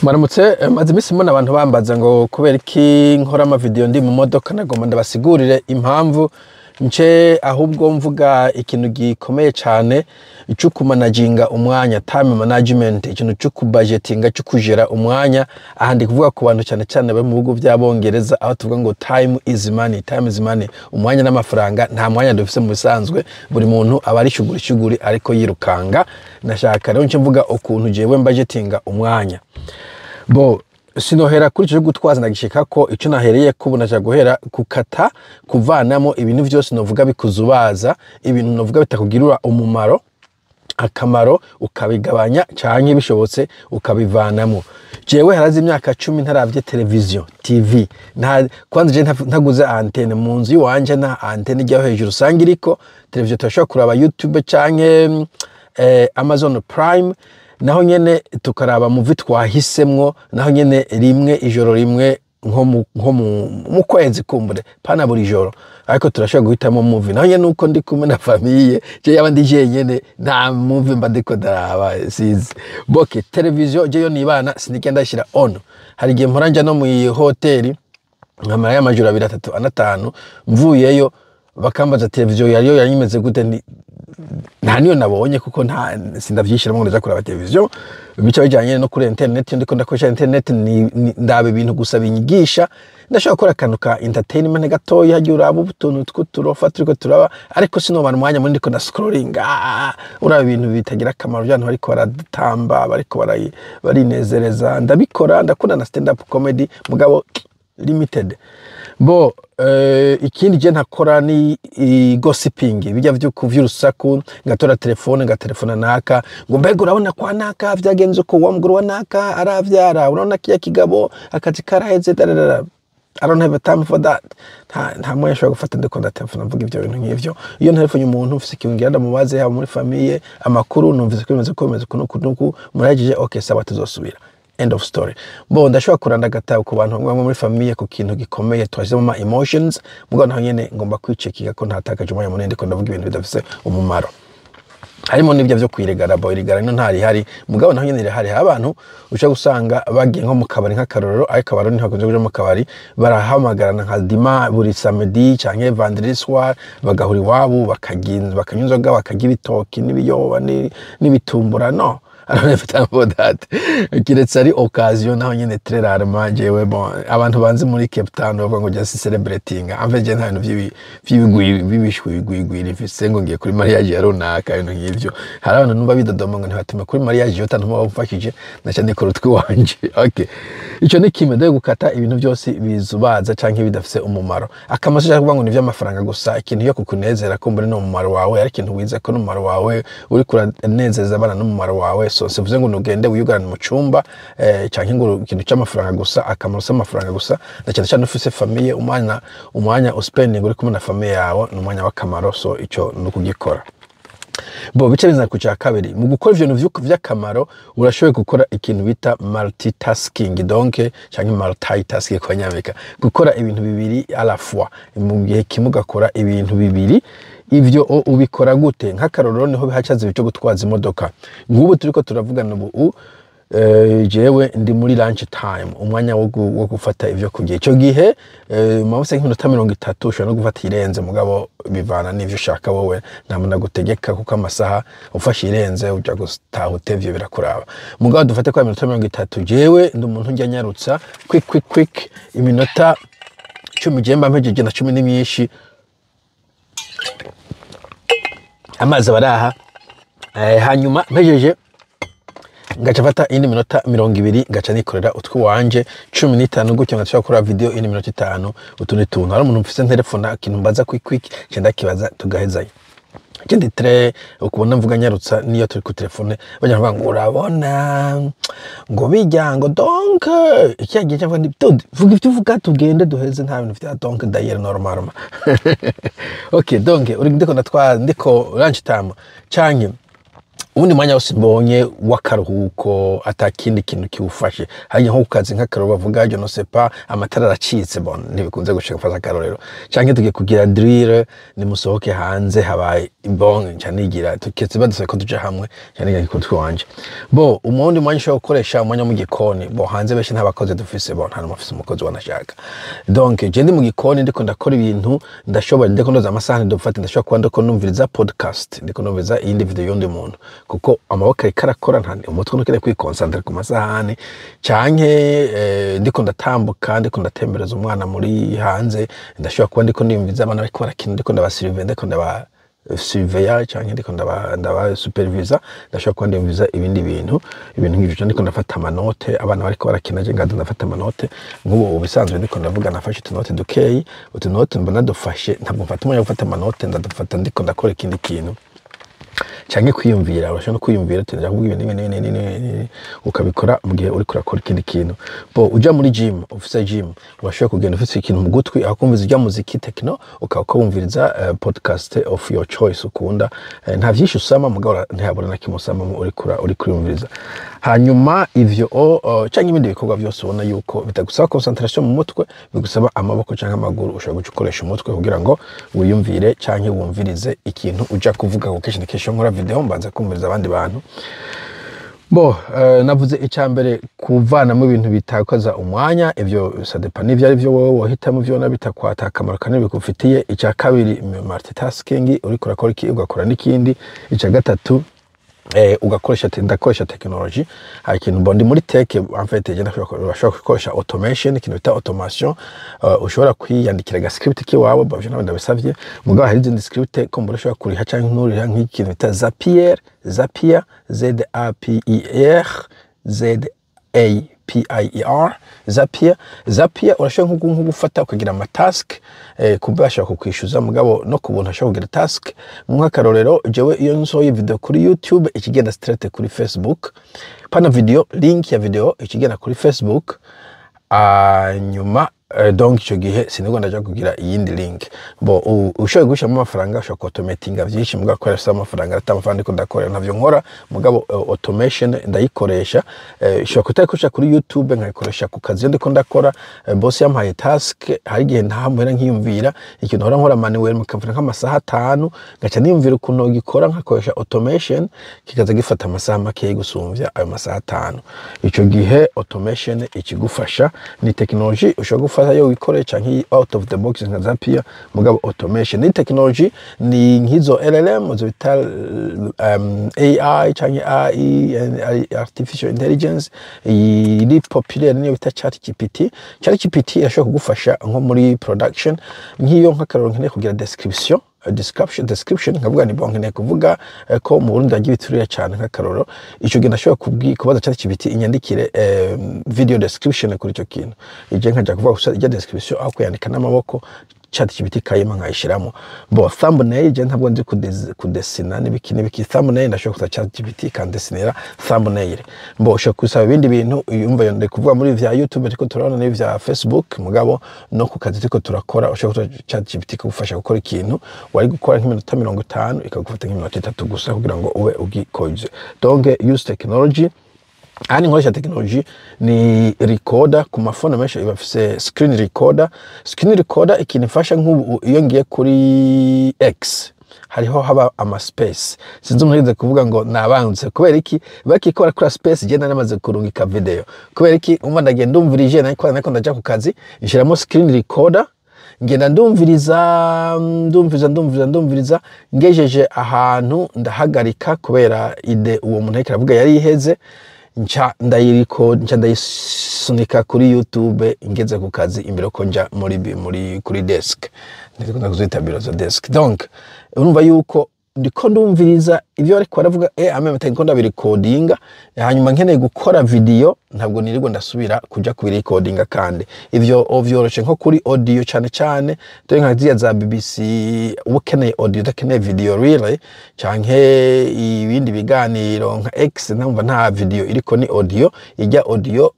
Maramutse maze imisi mbona abantu bambaza ngo kubera iki nkora ama video ndi mu modoka nagomba ndabasigurire impamvu nce ahubwo mvuga ikintu gikomeye cyane ico kumanaginga umwanya time management ikintu cyo kubudgetinga cyo kujera umwanya ahandi kuvuga ku bantu cyane cyane bari mu bihugu by'abongereza aho tuvuga ngo time is money umwanya n'amafaranga nta mwanya dufise mu bisanzwe buri muntu aba ari shuguri ariko yirukanga nashaka rero nce mvuga ukuntu jewe budgetinga umwanya bo sinohera kuri cyo gutwaza ndagishika ko ico nahereye kubona cyo guhera kukata kuvanamo ibintu byose novuga bikuzubaza ibintu novuga bitakugirura umumaro akamaro ukabigabanya canke bishobotse ukabivanamo jewe harazi imyaka 10 ntaravye televiziyo TV kwanza je ntaguze antenne mu nzu yiwanje na antenne ijya hejuru usanga iriko televiziyo turashobora kuraba YouTube canke Amazon Prime naho nyene tukaraba movie twahisemwo naho nyene rimwe ijoro rimwe nko mu kwezi kumbure pana buri joro ariko turashobora guhitamo movie naho nyene uko ndi kumwe na famille je yaba ndi jenyene nta movie mba ndiko daraba sizi boke televiziyo je yo nibana sinigenda ndashira on hari gihe mporanja no mu hoteli nkamara y'amajoro 2-3 mvuyeyo bakambaza televiziyo yariyo yanyimeze gute nta niyo nabonye kuko nta sindavyishira ngo ndaza kuraba televiziyo bica bijanye no kuri internet ndiko ndakoresha internet ndabe ibintu gusa binyigisha ndashaka gukora akantu ka entertainment gatoya hajya uraba ubutuntu tw'uturofa turiko turaba ariko sinobana umwanya muri ndiko na scrolling uraba ibintu bitagira akamaro by'abantu bariko baratamba bariko barinezereza ndabikora ndakunda na stand up comedy mugabo limited bo ikindi je ntakora ni gossiping bijya vyo kuvyurusaku ngatora telefone ngatelefona naka ngo mbega urabona kwa naka vyagenze ko wamuguru wa naka aravyara urabona kiya kigabo akazi karaheze darara I don't have a time for that nta moya shobora gufata ndiko ndatelefona mvuga ivyo bintu nk'ivyo iyo ntelefone umuntu ufise ikintu ndamubaze haba muri famille amakuru numvise ko bimeze kunuku muragije okay sawa tuzosubira end of story bo ndashobora kuranda gatabo ku bantu bamwe muri famille ku kintu gikomeye twashizemo ama emotions mugabo naho nyene ngomba kwicekiga ko ntatakaje umwanya munini ndiko ndavuga ibintu bidafise umumaro harimo nibyo byo kwirigara boirigara no ntari hari mugabo naho nyene hari abantu uca gusanga bagiye nko mu kabari nk'akarorero ariko abarundi ntakunze kuja mu kabari barahamagarana nka dima buri samedi canke vendredi soir bagahuri wabo bakanyunzoga bakagira ibitoki n'ibiyoba n'ibitumbura no I don't have time for that. Kiretse ari occasion naho nyene très rarement jewe bon abantu banze muri Cape Town bavuga ngo just celebrating amveje nta bintu vy'ibishwigwigwira ifise ngo ngiye kuri mariage ya runaka ibintu nk'ivyo hari abantu numva bidodoma ngo ntibatuma kuri mariage yo tantu bafashije naca ndikora utwi wanje okay ico ni kimwe ndaye gukata ibintu byose bizubaza canke bidafise umumaro akamaso cyangwa kuvuga ngo ni vy'amafaranga gusa ikintu yo kukunezera ko mbere no umumaro wawe ari ikintu wiza ko n'umumaro wawe uri kuranezeza abana n'umumaro wawe so sivuze ngo nugende wiyugarana mu cumba canke ngo ikintu cy'amafaranga gusa akamaro s'amafaranga gusa ndacyane cyane ufise famille umwanya uspending uri kumwe na famille yawe n'umwanya w'akamaro so ico nukugikora bo bice biza kuca kabiri mu gukora ivyo vy'akamaro urashoboye gukora ikintu bita multitasking donc canke multitasking kwa nyameka gukora ibintu bibiri à la fois mu gihe kimwe gakora ibintu bibiri ivyo ubikora gute nk'akarorero niho bihacaze bico gutwaza imodoka nk'ubu turiko turavugana ubu jewe ndi muri lunch time umwanya wo gufata ivyo kugiye ico gihe mabuse nk'iminota 30 ushobora no gufata irenze mugabo bivana n'ivyo ushaka wowe ntamuna gutegeka kuko amasaha ufashe irenze uja gutaha utevye birakuraba mugabo dufate kwa minota 30 jewe ndi umuntu njya nyarutsa quick iminota 10 jemba mpejeje na 10 n'imyishi amazi baraha hanyuma mpejeje ngacafata indi minota 20 ngaca nikorera utwi wanje 15 gutyo ngashaka kora video indi minota 5 utundi tuntu hari umuntu mfise telefone akintu mbaza quick cyenda kibaza tugahezayo kindi tre ukubona mvuga nyarutsa niyo turi ku telefone bajya ngo urabona ngo bijyango donc ikiyagiye cyangwa ndi vuga ibyo uvuga tugende duheze nta bintu bifite donc d'ailleurs normal okay donc uri ndiko lunch time canke ubundi mwanya wose mbonye w'akaruhuko atakindi kintu kiwufashe hanya nko kukazi nk'akaro bavuga je no sais pas amatara aracitse bon ntibikunze gushika mfasha akarorero canke tugiye kugira drill ni musohoke hanze habaye bon cyanigira tuketse baduse ko tuje hamwe cyanigira ikutwe wanje bo umundi mwanya ushobora gukoresha umwanya mu gikoni bo hanze beshe ntabakoze dufise bon nta n'umufise umukozi wanashaka donc je ndi mu gikoni ndiko ndakora ibintu ndashobora ndiko ndoza amasahani ndofata ndashobora kuba ndiko numviriza podcast ndiko numviriza iyindi video y'undi muntu kuko amaboko ariko arakora nta umutwe ntukire kwikonsantre ku masahani canke ndiko ndatambuka ndiko ndatembereza umwana muri hanze ndashobora kuba ndiko niyumviza abana bariko barakina ndiko ndabasirive ndiko ndaba surveiller canke ndiko ndaba supervisor ndashobora kuba ndiyumviza ibindi bintu nk'ivyo ndiko ndafata amanote abana bariko barakina je nganda ndafata amanote nk'ubu ubisanzwe ndiko ndavuga nafashe utunote dukeyi utunote mbona dufashe ntabwo mfata umwanya wo gufata amanote ndadufata ndiko ndakora ikindi kintu canke kwiyumvira urashobora no kwiyumvira tendera kuvuga ibintu ukabikora mu gihe uri kurakora ikindi kintu bo uja muri gym ufise gym urashobora kugenda ufise ikintu mu gutwi akumviza ijya muziki techno ukawumviriza podcast of your choice ukunda nta vyinshi usama mugabo ntihabura na kimusama uri kuriyumviriza hanyuma ivyo canke ibindi bikorwa byose ubona yuko bitagusaba concentration mu mutwe bigusaba amaboko canke amaguru ushobora gukoresha umutwe kugira ngo wiyumvire canke wumvirize ikintu uja kuvuga ko kesho nkora video mbanza kumviriza abandi bantu bo navuze icambere kuvana mu bintu bitakaza umwanya ivyo sadepa n'ivyo ari byo wowe wahitamo byo nabitakwata akamaro kanini bikufitiye icya kabiri multitasking uri kurakora iki ugakora n'ikindi icya gatatu ndakoresha technology hari ikintu bondi muri tech en fait je ndashobora gukoresha automation ikintu bita automation ushobora kwiyandikira ga script kiwawe bavyo nabandi ndabisavye mugabo hari izindi script ko murashobora kuriha canke nturira nk'ikintu bita Zapier Z A P I R Zapier urashobora nko gufata ukagira ama task kubasha kukwishuza mugabo no kubuntu ashobora kugira task nk'akarorero jewe iyo nsohoye video kuri YouTube ikigenda straight kuri Facebook pana video link ya video ikigenda kuri Facebook nyuma donc ico gihe sinigo ndaje kugira iyindi link bo ushoboye gusha mu mafaranga ushobora automatinga byinshi mugabo koresha amafaranga atamafaranga ndakora navyo nkora mugabo automation ndayikoresha ushobora kutakoresha kuri YouTube nkayikoresha ku kazi ndiko ndakora boss yampaye task hari gihe ntahamwera nkiyumvira ikintu hora nkora manuel mukamfira nk'amasaha 5 ngaca niyumvira ukuntu gikora nkakoresha automation kikaza gifata amasaha make gusumvya ayo masaha 5 ico gihe automation ikigufasha ni technology ushobora yo wikore canke out of the box nka Zapier mugabo automation ni technology ni nkizo LLM zo bita AI canke AI artificial intelligence iri popular niyo bita ChatGPT irashobora kugufasha nko muri production nkiyo nk'akaroro nkene kugira description nkavuga ni bonke kuvuga ko mu Burundi agiye biturira cyane nk'akaroro ico gihe ndashobora kubaza ChatGPT inyandikire video description kuri ico kintu ije nkaja kuvuga gusa ijya description aho kuyandika n'amaboko ChatGPT kayima nkayishiramo bo thumbnail je ntabwo ndi kudesina n'ibiki thumbnail ndashobora kuza ChatGPT kandesinira thumbnail bo ushobora kusaba ibindi bintu yumva yonde kuvuga muri vya YouTube ariko turabona ni vya Facebook mugabo no ku kazi tiko turakora ushobora kuza ChatGPT kugufasha gukora ikintu wari gukora nk'iminota 50 ikagufata nk'iminota 3 gusa kugira ngo ube ugikoze donc use technology ani nkoresha technology ni recorder ku mafone menshi ibafise screen recorder ikinifasha nk'ubu iyo ngiye kuri X hariho haba ama space sinzi umurize kuvuga ngo nabanze kubera iki bakikora kuri space je namaze kurungika video kubera iki umva ndagenda umvirije nako ndaja ku kazi nshiramo screen recorder ngenda ndumviriza ngejeje ahantu ndahagarika kubera ide uwo muntu ariko aravuga yari iheze nca ndayisunika kuri YouTube ngeze ku kazi imbere ko nja muri kuri desk ndiko ndakuzita biro za desk donc urumva yuko ndiko ndumviriza ivyo ariko baravuga ameme ndiko ndabirecordinga hanyuma nkeneye gukora video ntabwo nirirwa ndasubira kuja kubirecordinga kandi ivyo ovyoroshe nko kuri audio cyane to nka ziya za BBC ukeneye audio dakeneye video really canke ibindi biganiro nka X ntumva nta video iriko ni audio ijya audio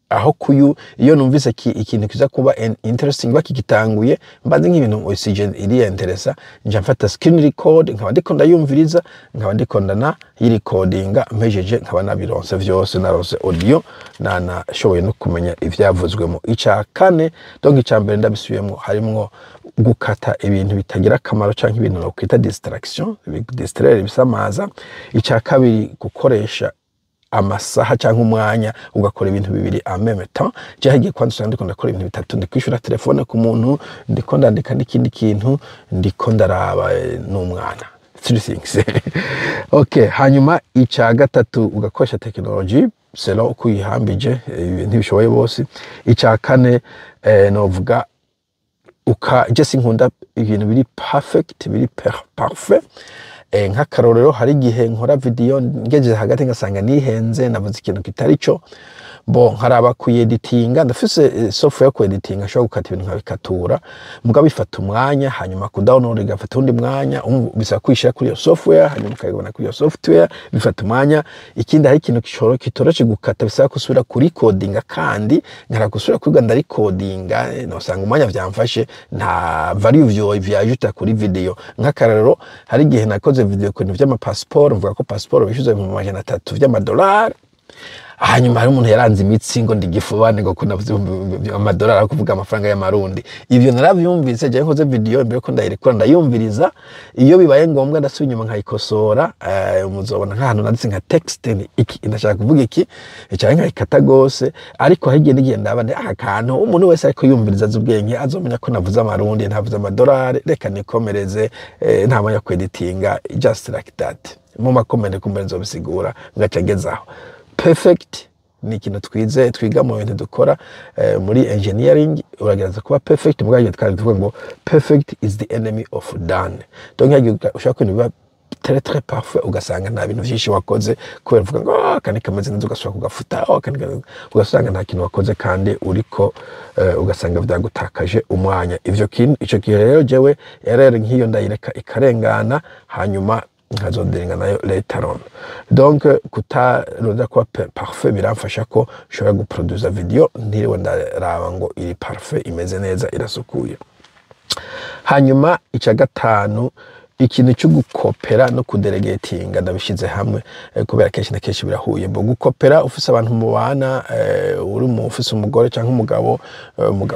aho kuyu iyo numvise ikintu kiza kuba interesting bakigitanguye mbanze nk'ibintu oxygen iri interesa nje mfata screen record nkaba ndiko ndayumviriza nkaba ndiko ndana yirecordinga mpejeje nkaba nabironse vyose narose audio nashoboye no kumenya ivyavuzwemo. Ica kane donc ica mbere ndabisubiyemo harimwo gukata ibintu bitagira akamaro canke ibintu no kwita distraction distraire bisamaza. Ica kabiri gukoresha amasaha cyangwa umwanya ugakora ibintu bibiri en même temps. Je hagiye kwandika ndiko ndakora ibintu bitatu, ndikwishura telefone ku muntu, ndiko ndandika n'ikindi kintu, ndiko ndaraba n'umwana. Three things. Okay, hanyuma ica gatatu ugakoresha technology selo kuyihambije ntibishoboye bose. Ica kane novuga je sinkunda ibintu biri perfect, biri parfait. Nk'akarorero hari igihe nkora video ngejeje hagati ngasanga nihenze navuze ikintu kitari cyo bo nkaraba kuyeditinga ndafise software yo kuyeditinga ashobora gukata ibintu nkabikatura mugabo bifata umwanya hanyuma ku download igafata undi mwanya bisa kwishira kuri iyo software hanyuma ukayibona kuri iyo software bifata umwanya. Ikindi hari ikintu kitoroche gukata bisa kusubira kuri codinga kandi nkarakusubira kwiga ndari codinga nosanga umwanya vyamfashe nta value vyajuta kuri video. Nk'akarorero hari igihe nakoze video ku bintu vy'ama passport mvuga ko passport bishyuze mu $300 vy'amadolari hanyuma hari umuntu yaranze imitsi ngo ndigifubane ngo kuna $100 akuvuga amafaranga y'amarundi. Ivyo naravyumvise je nkoze video mbere ko ndayirekura ndayumviriza iyo bibaye ngombwa ndasubiye inyuma nkayikosora muzobona nk'ahantu nanditse nka text iki ndashaka kuvuga iki cyane nkayikata gose ariko hagiye nigenda abane akantu umuntu wese ariko yumviriza azubwenge azomenya ko navuze amarundi ntavuze amadolari reka nikomereze nta mwanya kweditinga just like that. Mu makomende kumbe nzobisigura ngacagezaho. Perfect ni ikintu twiga mu bintu dukora muri engineering uragereza kuba perfect mugaje tuvuga ngo perfect is the enemy of done. Donc yagiye ushaka ko biba très parfait ugasanga nta bintu byinshi wakoze kubera uvuga ngo kandi kameze neza ugasubira kugafuta kandi ugasanga nta kintu wakoze kandi uriko ugasanga byagutakaje umwanya. Ivyo kintu ico kihe rero jewe erreur nk'iyo ndayireka ikarengana hanyuma nkazondenga nayo later on. Donc kutaronda kwa parfait biramfasha ko nshobora guproduza video ntiriwe ndaraba ngo iri parfait imeze neza irasukuye. Hanyuma ica gatanu ikintu cyo gukopera no kudelegatinga ndabishize hamwe kubera kenshi na kenshi birahuye. Bo gukopera ufise abantu mubana uri mu ufise umugore canke umugabo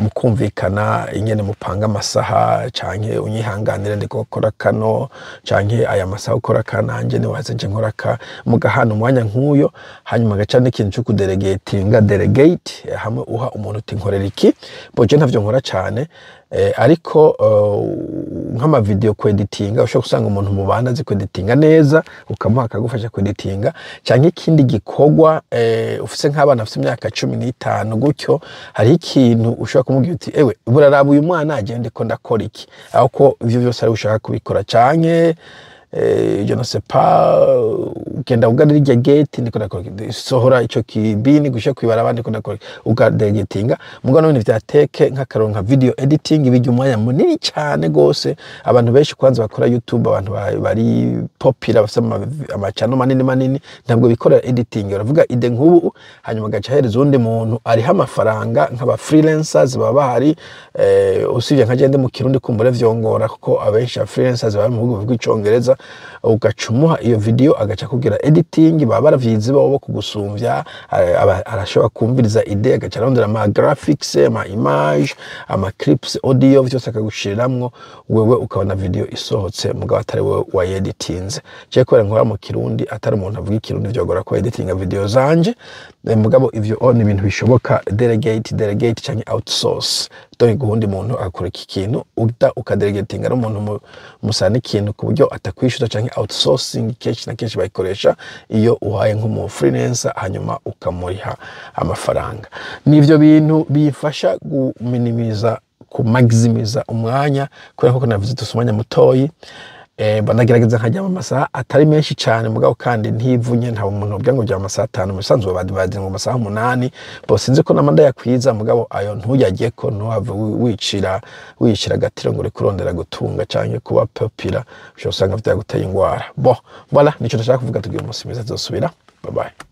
mukumvikana ingene mupanga amasaha canke unyihanganire ndiko gukora kano canke aya masaha ukora kananje ni waze nje nkoraka mugahana umwanya nk'uyo hanyuma gaca n'ikintu cyo kudelegatinga delegate hamwe uha umuntu uti nkorera iki. Bo je ntavyo nkora cyane ariko nk'ama video kweditinga ushobora gusanga umuntu mubana azi kweditinga neza ukamuha akagufasha kweditinga cyangwa ikindi gikorwa ufise nk'abana bafite imyaka 15 gutyo hari ikintu ushobora kumubwira uti ewe buraraba uyu mwana agende ko ndakora iki aho ko ivyo byose ari ushaka kubikora canke je ne sais pas ugenda uganira irya gate ndiko ndakora sohora ico kibini gusha kwibara abandi ko ndakora ugadelegatinga mugano ibintu vya teke nk'akaronka video editing ibijya umwanya munini cyane gose. Abantu benshi kwanza bakora YouTube abantu bari popular basama amachano manini ntabwo bikora editing baravuga ide nk'ubu hanyuma gaca hereza undi muntu ari amafaranga nk'aba freelancers baba bahari usivye nkagende mu Kirundi kumbure vyongora kuko abenshi freelancers baba mu bihugu by'icongereza ugacumuha iyo video agaca kugira editing baba baravyize babo kugusumvya arashobora kumviriza ide agaca arondera ama graphics ama image ama clips audio byose akagushiramwo wewe ukabona video isohotse mugabo atari wewe wa editinze. Je ko nkora mu Kirundi atari umuntu avuga ikirundi vyogora ko editinga video zanje mugabo ivyo on ibintu bishoboka delegate canke outsource donc guhundi muntu akora iki kintu ukadelegatinga ari umuntu musana ikintu ku buryo atakwishyuza canke outsourcing kenshi na kenshi bayikoresha iyo uhaye nk'umu freelancer hanyuma ukamuriha amafaranga. Nivyo bintu bifasha guminimiza kumaximiza umwanya kubera ko navuze tusumanya mutoyi banagerageza nkajya mu masaha atari menshi cyane mugabo kandi ntivunye nta umuntu ubwa ngo jya mu masaha 5 musanzwe badi mu masaha 8 bo sinzi ko namanda yakwiza mugabo ayo ntuyajye ko ntuhave wicira gatiro ngo kurondera gutunga cyane kuba popular usho usanga vyaguteye ingwara. Bo voilà nico ndashaka kuvuga tugiye umunsi mwiza tuzosubira. Bye bye.